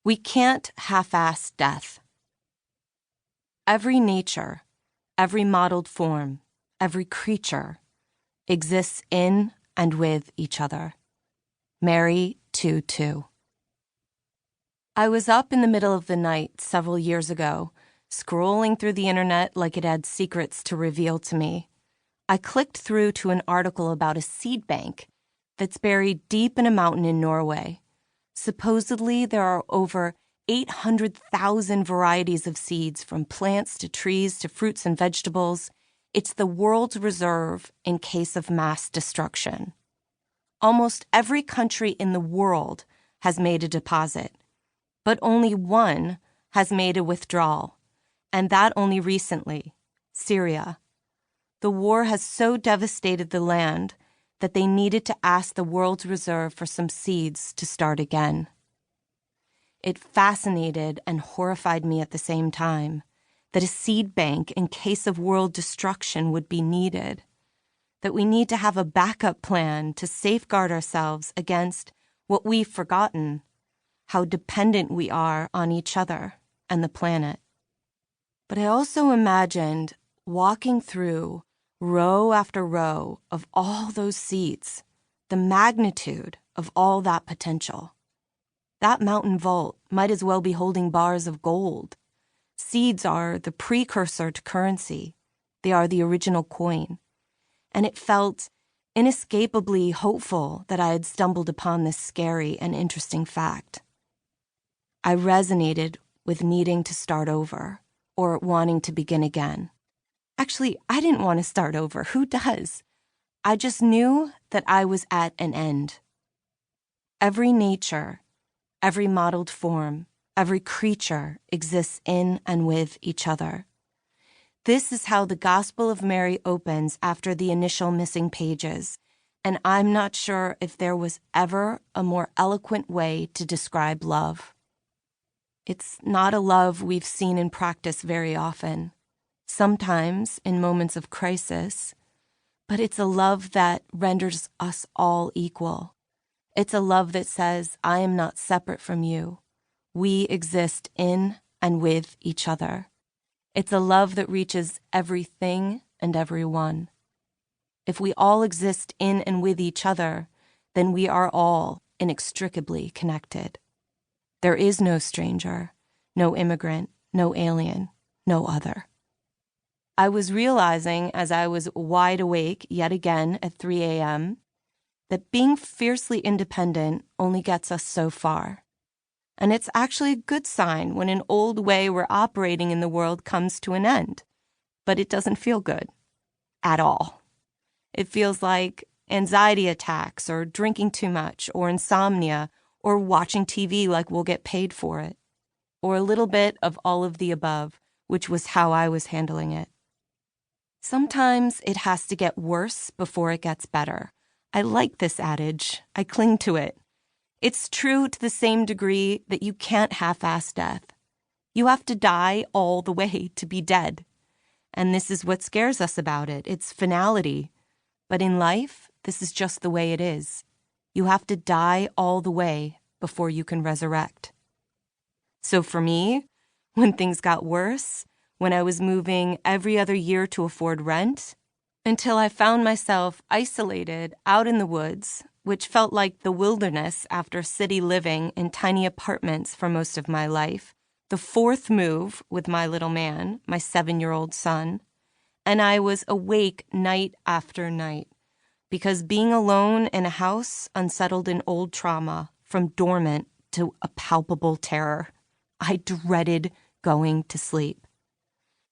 We can't half-ass death. Every nature, every modeled form, every creature exists in and with each other. Mary 2:2. I was up in the middle of the night several years ago, scrolling through the internet like it had secrets to reveal to me. I clicked through to an article about a seed bank that's buried deep in a mountain in Norway. Supposedly, there are over 800,000 varieties of seeds, from plants to trees to fruits and vegetables. It's the world's reserve in case of mass destruction. Almost every country in the world has made a deposit, but only one has made a withdrawal, and that only recently, Syria. The war has so devastated the land that they needed to ask the world's reserve for some seeds to start again. It fascinated and horrified me at the same time that a seed bank in case of world destruction would be needed, that we need to have a backup plan to safeguard ourselves against what we've forgotten, how dependent we are on each other and the planet. But I also imagined walking through row after row of all those seeds, the magnitude of all that potential. That mountain vault might as well be holding bars of gold. Seeds are the precursor to currency. They are the original coin. And it felt inescapably hopeful that I had stumbled upon this scary and interesting fact. I resonated with needing to start over, or wanting to begin again. Actually, I didn't want to start over. Who does? I just knew that I was at an end. Every nature, every modeled form, every creature exists in and with each other. This is how the Gospel of Mary opens after the initial missing pages, and I'm not sure if there was ever a more eloquent way to describe love. It's not a love we've seen in practice very often, sometimes in moments of crisis, but it's a love that renders us all equal. It's a love that says, I am not separate from you. We exist in and with each other. It's a love that reaches everything and everyone. If we all exist in and with each other, then we are all inextricably connected. There is no stranger, no immigrant, no alien, no other. I was realizing as I was wide awake yet again at 3 a.m. that being fiercely independent only gets us so far. And it's actually a good sign when an old way we're operating in the world comes to an end. But it doesn't feel good. At all. It feels like anxiety attacks, or drinking too much, or insomnia, or watching TV like we'll get paid for it. Or a little bit of all of the above, which was how I was handling it. Sometimes it has to get worse before it gets better. I like this adage. I cling to it. It's true to the same degree that you can't half-ass death. You have to die all the way to be dead. And this is what scares us about it. It's finality. But in life, this is just the way it is. You have to die all the way before you can resurrect. So for me, when things got worse, when I was moving every other year to afford rent, until I found myself isolated out in the woods, which felt like the wilderness after city living in tiny apartments for most of my life, the fourth move with my little man, my 7-year-old son, and I was awake night after night, because being alone in a house unsettled an old trauma from dormant to a palpable terror. I dreaded going to sleep.